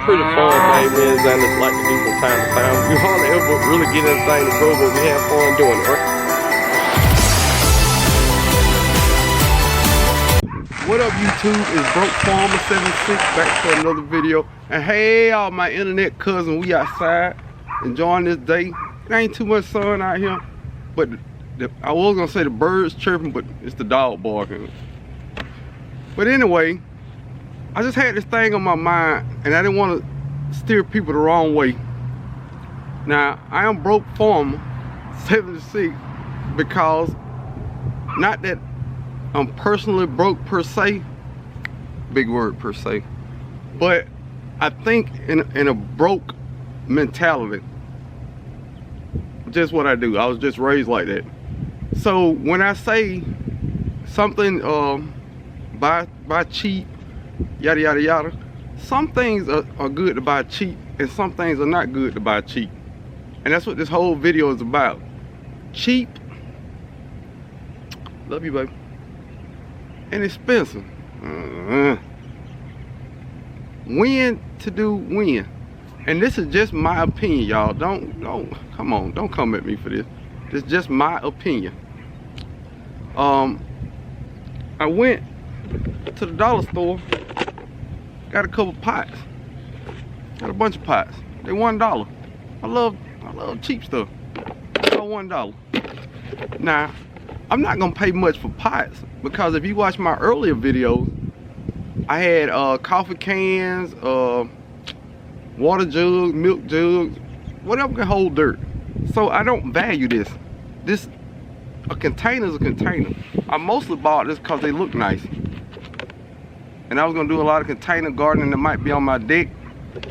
pretty fun thing me and Xander like to do from time to time. We hardly ever really get anything to grow, but we have fun doing it, right? What up, YouTube? It's Broke Farmer 76 back for another video. And hey, all my internet cousins, we outside enjoying this day. It ain't too much sun out here, but I was gonna say the birds chirping, but it's the dog barking. But anyway, I just had this thing on my mind, and I didn't want to steer people the wrong way. Now, I am Broke Farmer 76 because, not that I'm personally broke per se, big word per se, but I think in a broke mentality. Just what I do. I was just raised like that. So when I say something buy cheap, yada yada yada, some things are good to buy cheap and some things are not good to buy cheap. And that's what this whole video is about. Cheap, love you baby, and expensive. When to do when. And this is just my opinion, y'all. Don't come on, don't come at me for this. This is just my opinion. I went to the dollar store, got a couple pots, got a bunch of pots. They $1. I love cheap stuff. So $1. Now, I'm not gonna pay much for pots because if you watch my earlier videos, I had coffee cans, water jugs, milk jugs, whatever can hold dirt. So I don't value this. A container is a container. I mostly bought this because they look nice. And I was gonna do a lot of container gardening that might be on my deck.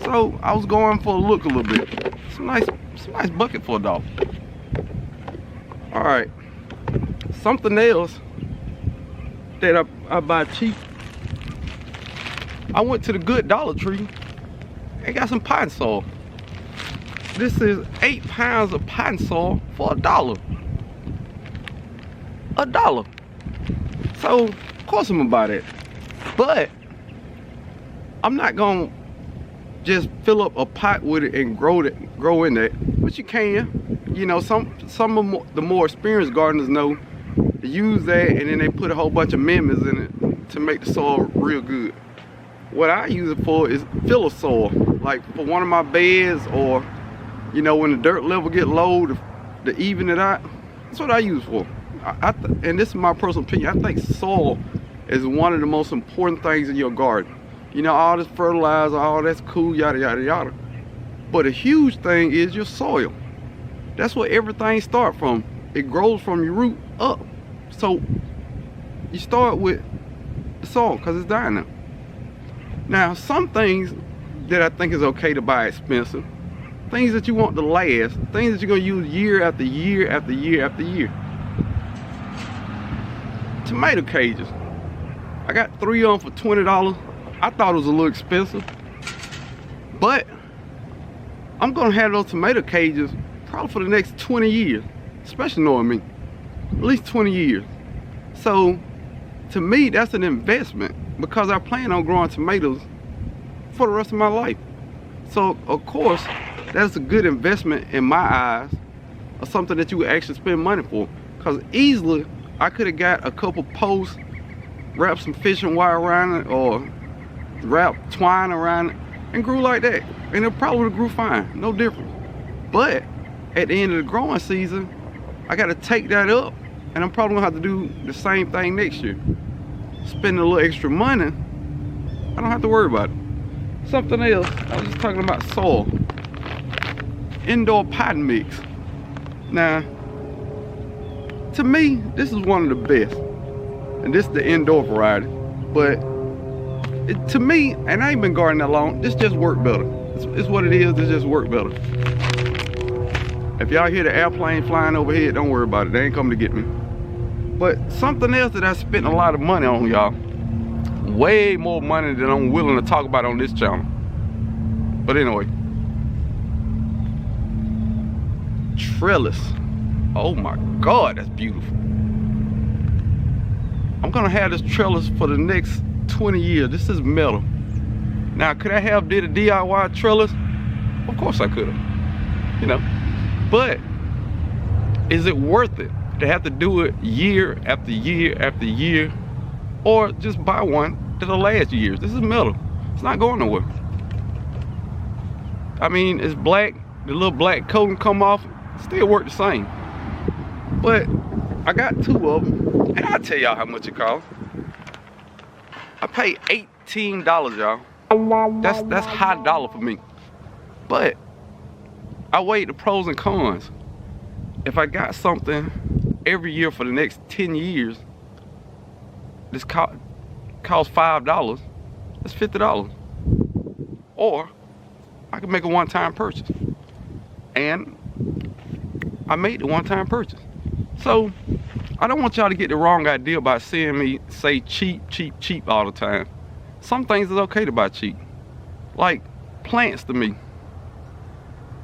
So I was going for a look a little bit. Some nice bucket for $1. All right, something else that I buy cheap. I went to the good Dollar Tree and got some potting soil. This is 8 pounds of potting soil for $1. $1. So of course I'm gonna buy that. But I'm not gonna just fill up a pot with it and grow in that. But you can. You know, some of the more experienced gardeners know to use that, and then they put a whole bunch of amendments in it to make the soil real good. What I use it for is filler soil, like for one of my beds, or you know, when the dirt level get low to even it out. That's what I use it for. And this is my personal opinion. I think soil is one of the most important things in your garden. You know, all this fertilizer, all that's cool, yada yada yada. But a huge thing is your soil. That's where everything starts from. It grows from your root up. So you start with the soil because it's dying now. Now, some things that I think is okay to buy expensive, things that you want to last, things that you're gonna use year after year after year after year. Tomato cages. I got 3 of them for $20. I thought it was a little expensive, but I'm gonna have those tomato cages probably for the next 20 years, especially knowing me, at least 20 years. So to me, that's an investment because I plan on growing tomatoes for the rest of my life. So of course, that's a good investment in my eyes, or something that you would actually spend money for. Because easily, I could have got a couple posts, wrapped some fishing wire around it, or wrapped twine around it, and grew like that. And it probably would have grew fine, no difference. But at the end of the growing season, I got to take that up, and I'm probably gonna have to do the same thing next year. Spend a little extra money, I don't have to worry about it. Something else, I was just talking about soil. Indoor potting mix. Now, to me, this is one of the best. And this is the indoor variety. But to me, and I ain't been gardening that long, this just worked better. It's what it is, it just worked better. If y'all hear the airplane flying overhead, don't worry about it, they ain't coming to get me. But something else that I spent a lot of money on, y'all, way more money than I'm willing to talk about on this channel. But anyway, trellis. Oh my God, that's beautiful. I'm gonna have this trellis for the next 20 years. This is metal. Now, could I have did a DIY trellis? Of course I could have, you know. But is it worth it to have to do it year after year after year, or just buy one that'll last years? This is metal. It's not going nowhere. I mean, it's black. The little black coating come off, still work the same. But I got 2 of them, and I'll tell y'all how much it costs. I paid $18, y'all. That's high dollar for me. But I weighed the pros and cons. If I got something every year for the next 10 years, this costs $5, that's $50. Or I can make a one-time purchase. And I made the one-time purchase. So I don't want y'all to get the wrong idea by seeing me say cheap, cheap, cheap all the time. Some things is okay to buy cheap. Like plants to me.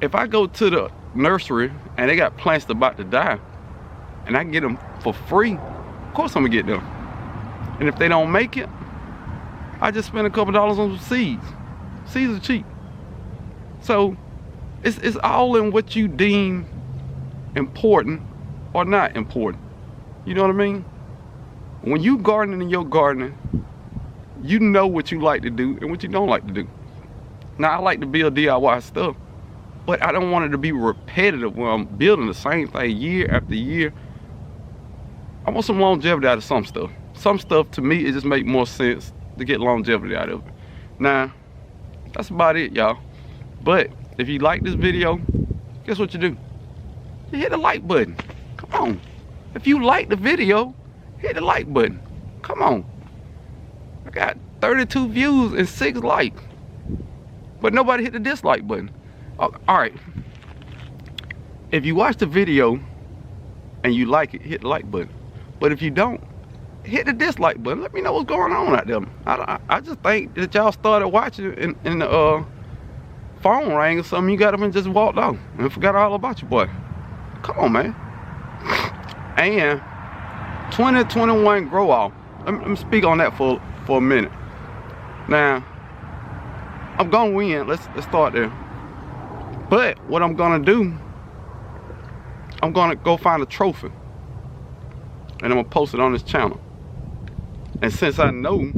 If I go to the nursery and they got plants about to die and I can get them for free, of course I'm gonna get them. And if they don't make it, I just spend a couple dollars on some seeds. Seeds are cheap. So it's all in what you deem important or not important. You know what I mean? When you gardening in your garden, you know what you like to do and what you don't like to do. Now, I like to build DIY stuff, but I don't want it to be repetitive when I'm building the same thing year after year. I want some longevity out of some stuff. Some stuff, to me, it just makes more sense to get longevity out of it. Now, that's about it, y'all. But if you like this video, guess what you do? You hit the like button. Come on. If you like the video, hit the like button. Come on. I got 32 views and 6 likes. But nobody hit the dislike button. Oh, all right. If you watch the video and you like it, hit the like button. But if you don't, hit the dislike button. Let me know what's going on out there. I just think that y'all started watching and the phone rang or something. You got up and just walked off and forgot all about your boy. Come on, man. And 2021 grow off. Let me speak on that for a minute. Now, I'm gonna win. Let's start there. But what I'm gonna do, I'm gonna go find a trophy and I'm gonna post it on this channel. And since I know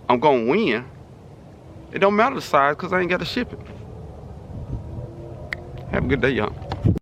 I'm gonna win, it don't matter the size because I ain't got to ship it. Have a good day, y'all.